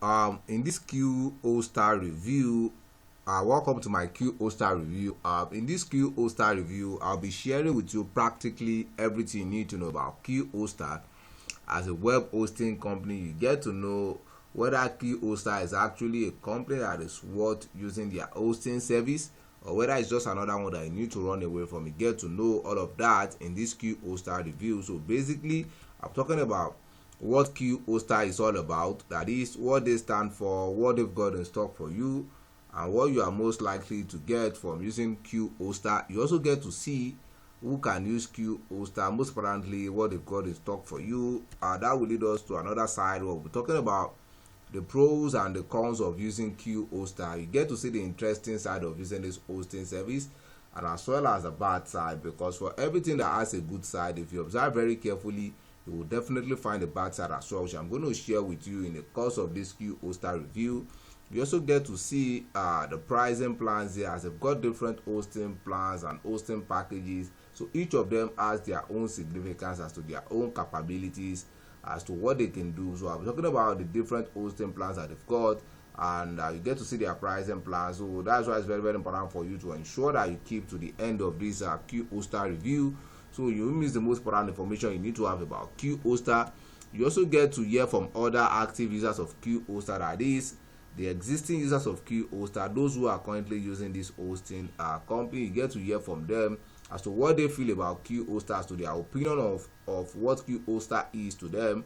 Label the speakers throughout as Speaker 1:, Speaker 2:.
Speaker 1: In this Qhoster review, welcome to my Qhoster review. In this Qhoster review, I'll be sharing with you practically everything you need to know about Qhoster. As a web hosting company, you get to know whether Qhoster is actually a company that is worth using their hosting service, or whether it's just another one that you need to run away from. You get to know all of that in this Qhoster review. So basically, I'm talking about what Qhoster is all about, that is what they stand for, what they've got in stock for you, and what you are most likely to get from using Qhoster. You also get to see who can use Qhoster, most importantly what they've got in stock for you. That will lead us to another side where we'll be talking about the pros and the cons of using Qhoster. You get to see the interesting side of using this hosting service, and as well as the bad side, because for everything that has a good side, if you observe very carefully, you will definitely find the bad side as well, which I'm going to share with you in the course of this Qhoster review. You also get to see the pricing plans here, as they've got different hosting plans and hosting packages. So each of them has their own significance as to their own capabilities, as to what they can do. So I'm talking about the different hosting plans that they've got, and you get to see their pricing plans. So that's why it's very, very important for you to ensure that you keep to the end of this Qhoster review, so you miss the most important information you need to have about Qhoster. You also get to hear from other active users of Qhoster, that is the existing users of Qhoster, those who are currently using this hosting company. You get to hear from them as to what they feel about Qhoster, as to their opinion of what Qhoster is to them.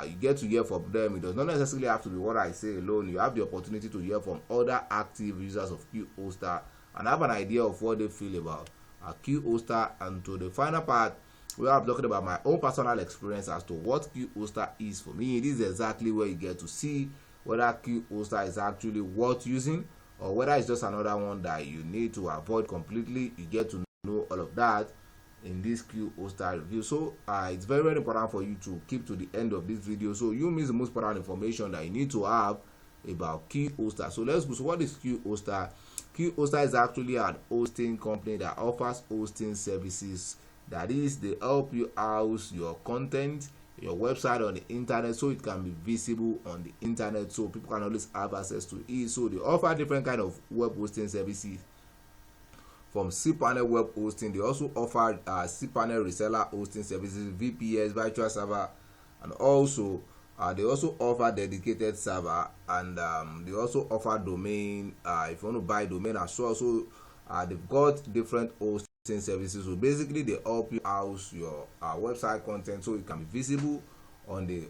Speaker 1: You get to hear from them. It does not necessarily have to be what I say alone. You have the opportunity to hear from other active users of Qhoster and have an idea of what they feel about Qhoster. And to the final part, where I'm talking about my own personal experience as to what Qhoster is for me. This is exactly where you get to see whether Qhoster is actually worth using, or whether it's just another one that you need to avoid completely. You get to know all of that in this Qhoster review. So it's very, very important for you to keep to the end of this video, so you miss the most important information that you need to have about Qhoster. So let's go. So what is Qhoster? Qhoster is actually an hosting company that offers hosting services. That is, they help you house your content, your website on the internet, so it can be visible on the internet, so people can always have access to it. So they offer different kind of web hosting services, from cPanel web hosting. They also offer cPanel reseller hosting services, VPS, virtual server, and also they also offer dedicated server, and they also offer domain, if you want to buy domain as well. So they've got different hosting services. So basically they help you house your website content, so it can be visible on the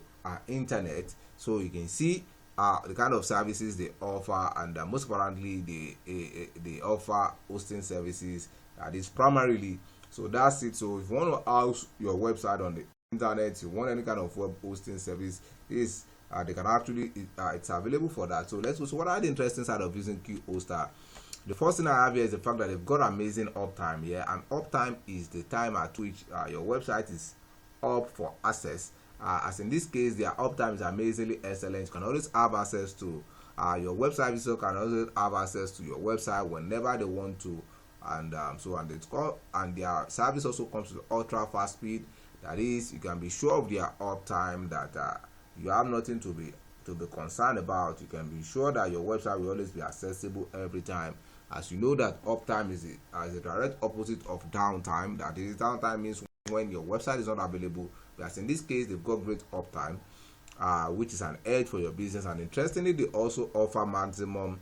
Speaker 1: internet, so you can see the kind of services they offer. And most importantly, they offer hosting services, that is primarily. So that's it. So if you want to house your website on the internet, you want any kind of web hosting service, is they can actually it's available for that. So let's go. So what are the interesting side of using Qhoster? The first thing I have here is the fact that they've got amazing uptime here, and uptime is the time at which your website is up for access. As in this case, their uptime is amazingly excellent. You can always have access to your website. Visitor can always have access to your website whenever they want to, and and their service also comes with ultra fast speed. That is, you can be sure of their uptime, that you have nothing to be concerned about. You can be sure that your website will always be accessible every time. As you know that uptime is a direct opposite of downtime. That is, downtime means when your website is not available. But in this case, they've got great uptime, which is an edge for your business. And interestingly, they also offer maximum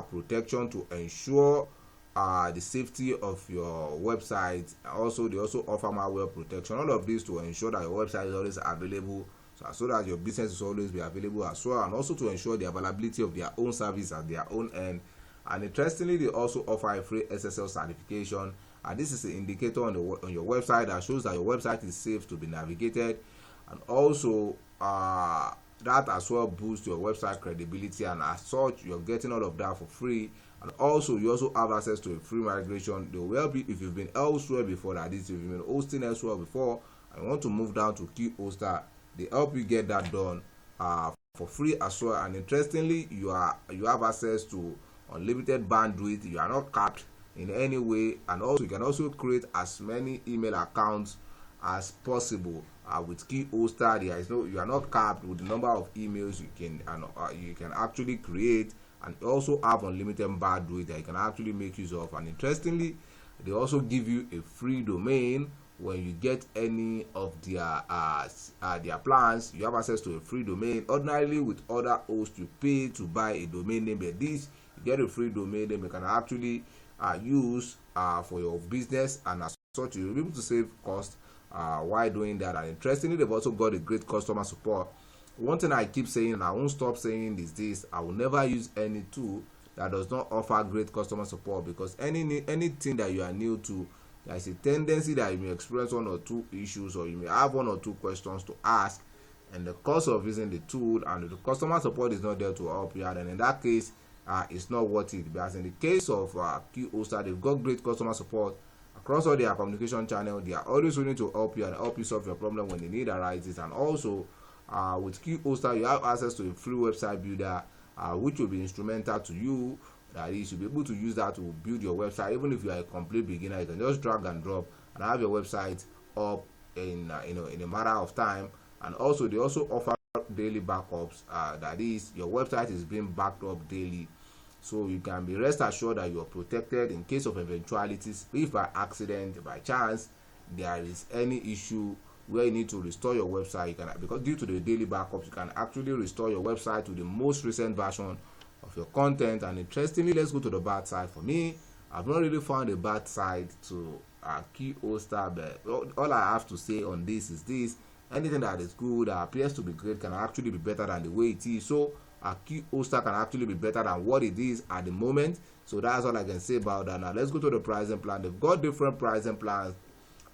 Speaker 1: protection to ensure the safety of your website. Also, they also offer malware protection. All of this to ensure that your website is always available, so that your business will always be available as well, and also to ensure the availability of their own service at their own end. And interestingly, they also offer a free SSL certification, and this is an indicator on your website that shows that your website is safe to be navigated. And also that as well boosts your website credibility, and as such you're getting all of that for free. And also you also have access to a free migration. There will be, if you've been elsewhere before, that is, if you've been hosting elsewhere before and you want to move down to Qhoster, they help you get that done for free as well. And interestingly, you have access to unlimited bandwidth. You are not capped in any way, and also you can also create as many email accounts as possible. with Qhoster, there is no, you are not capped with the number of emails you can actually create, and also have unlimited bandwidth that you can actually make use of. And interestingly, they also give you a free domain. When you get any of their plans, you have access to a free domain. Ordinarily with other hosts, you pay to buy a domain name, but this, you get a free domain name you can actually use for your business, and as such you'll be able to save cost while doing that. And interestingly, they've also got a great customer support. One thing I keep saying, and I won't stop saying, is this: I will never use any tool that does not offer great customer support, because anything that you are new to, there is a tendency that you may experience one or two issues, or you may have one or two questions to ask, and the cost of using the tool and the customer support is not there to help you out, and in that case it's not worth it. Because in the case of Qhoster, they've got great customer support across all their communication channels. They are always willing to help you and help you solve your problem when the need arises. And also with Qhoster, you have access to a free website builder, which will be instrumental to you. That is, you'll be able to use that to build your website. Even if you are a complete beginner, you can just drag and drop and have your website up in in a matter of time. And also, they also offer daily backups. That is, your website is being backed up daily, so you can be rest assured that you are protected in case of eventualities. If by accident, by chance, there is any issue where you need to restore your website, you can, because due to the daily backups, you can actually restore your website to the most recent version of your content. And interestingly, let's go to the bad side. For me, I've not really found a bad side to Qhoster, but all I have to say on this is this: anything that is good, that appears to be great, can actually be better than the way it is. So Qhoster can actually be better than what it is at the moment. So that's all I can say about that. Now let's go to the pricing plan. They've got different pricing plans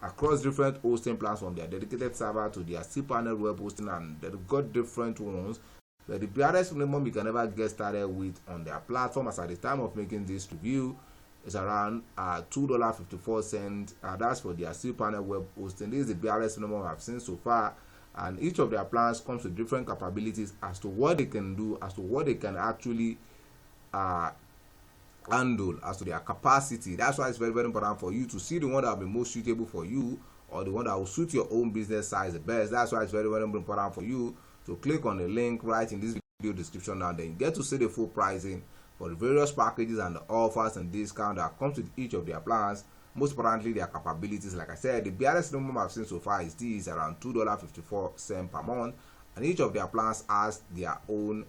Speaker 1: across different hosting plans, from their dedicated server to their cPanel web hosting, and they've got different ones. But the barest minimum you can ever get started with on their platform, as at the time of making this review, is around $2.54. That's for their cPanel web hosting. This is the barest minimum I've seen so far, and each of their plans comes with different capabilities as to what they can do, as to what they can actually handle, as to their capacity. That's why it's very, very important for you to see the one that will be most suitable for you, or the one that will suit your own business size the best. That's why it's very, very important for you to click on the link right in this video description now. Then you get to see the full pricing for the various packages and the offers and discount that comes with each of their plans. Most importantly, their capabilities. Like I said, the barest minimum I've seen so far is this, around $2.54 per month, and each of their plans has their own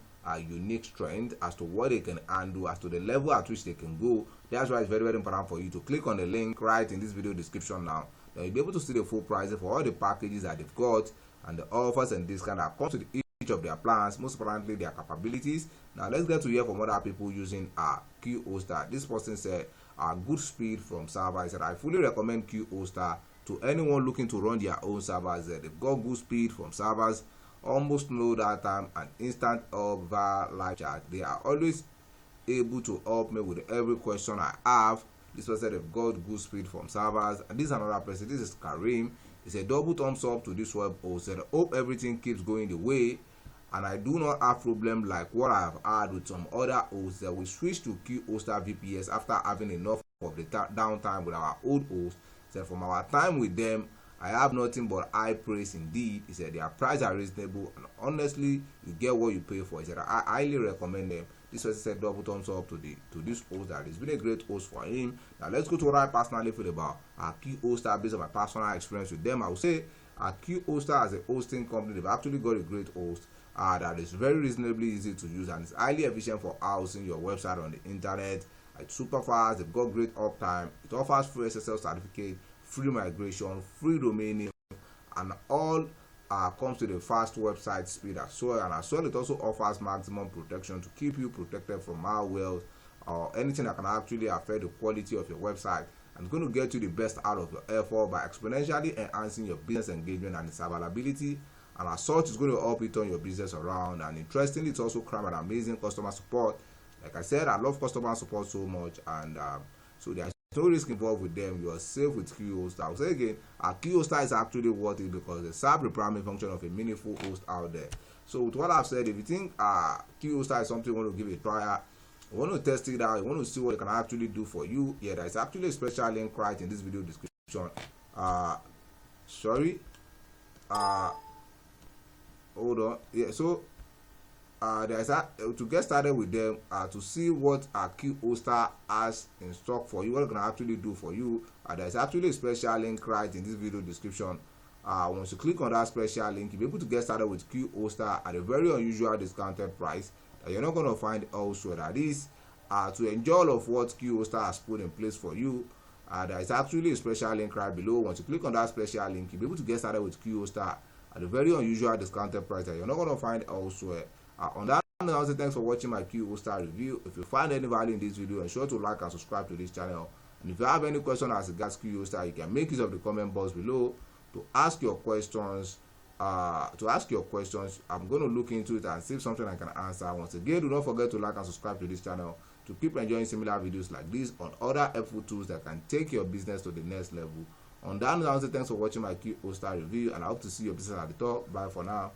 Speaker 1: unique strength as to what they can handle, as to the level at which they can go. That's why it's very, very important for you to click on the link right in this video description now. Then you'll be able to see the full pricing for all the packages that they've got and the offers and discount that comes with each of their plans. Most importantly, their capabilities. Now let's get to hear from other people using Qhoster. This person said good speed from server. He said, I fully recommend Qhoster to anyone looking to run their own servers. They've got good speed from servers, almost no downtime, and instant help via live chat. They are always able to help me with every question I have. This person, they've got good speed from servers. And this is another person. This is Karim. He said, double thumbs up to this web host. Said, hope everything keeps going the way, and I do not have problem like what I have had with some other hosts that we switched to Qhoster VPS after having enough of the downtime with our old host. Said, from our time with them, I have nothing but high praise indeed. He said, their prices are reasonable, and honestly, you get what you pay for. He said, I highly recommend them. This person said double thumbs up to this host. That it's been a great host for him. Now let's go to what I personally feel about Qhoster based on my personal experience with them. I would say Qhoster as a hosting company, they've actually got a great host that is very reasonably easy to use, and it's highly efficient for housing your website on the internet. It's super fast. They've got great uptime. It offers free SSL certificate, free migration, free domaining, and all comes with a fast website speed as well. And as well, it also offers maximum protection to keep you protected from malware or anything that can actually affect the quality of your website. And it's going to get you the best out of your effort by exponentially enhancing your business engagement and its availability. And as such, it's going to help you turn your business around. And interestingly, it's also come an amazing customer support. Like I said, I love customer support so much, and so there's no risk involved with them. You are safe with Qhoster. I'll say again, Qhoster is actually worth it because they serve the primary function of a meaningful host out there. So with what I've said, if you think Qhoster is something you want to give a try, you want to test it out, you want to see what it can actually do for you, yeah, there's actually a special link right in this video description. Sorry. hold on, yeah. So there's to get started with them, to see what Qhoster has in stock for you, what it can actually do for you. There's actually a special link right in this video description. Once you click on that special link, you'll be able to get started with Qhoster at a very unusual discounted price that you're not going to find elsewhere. That is, to enjoy all of what Qhoster has put in place for you. There is actually a special link right below. Once you click on that special link, you'll be able to get started with Qhoster at a very unusual discounted price that you're not going to find elsewhere. On that note, I say thanks for watching my Qhoster review. If you find any value in this video, ensure to like and subscribe to this channel. And if you have any question as regards Qhoster, you can make use of the comment box below to ask your questions. I'm going to look into it and see if something I can answer. Once again, do not forget to like and subscribe to this channel to keep enjoying similar videos like this on other helpful tools that can take your business to the next level. On that note, I say thanks for watching my Qhoster review, and I hope to see your business at the top. Bye for now.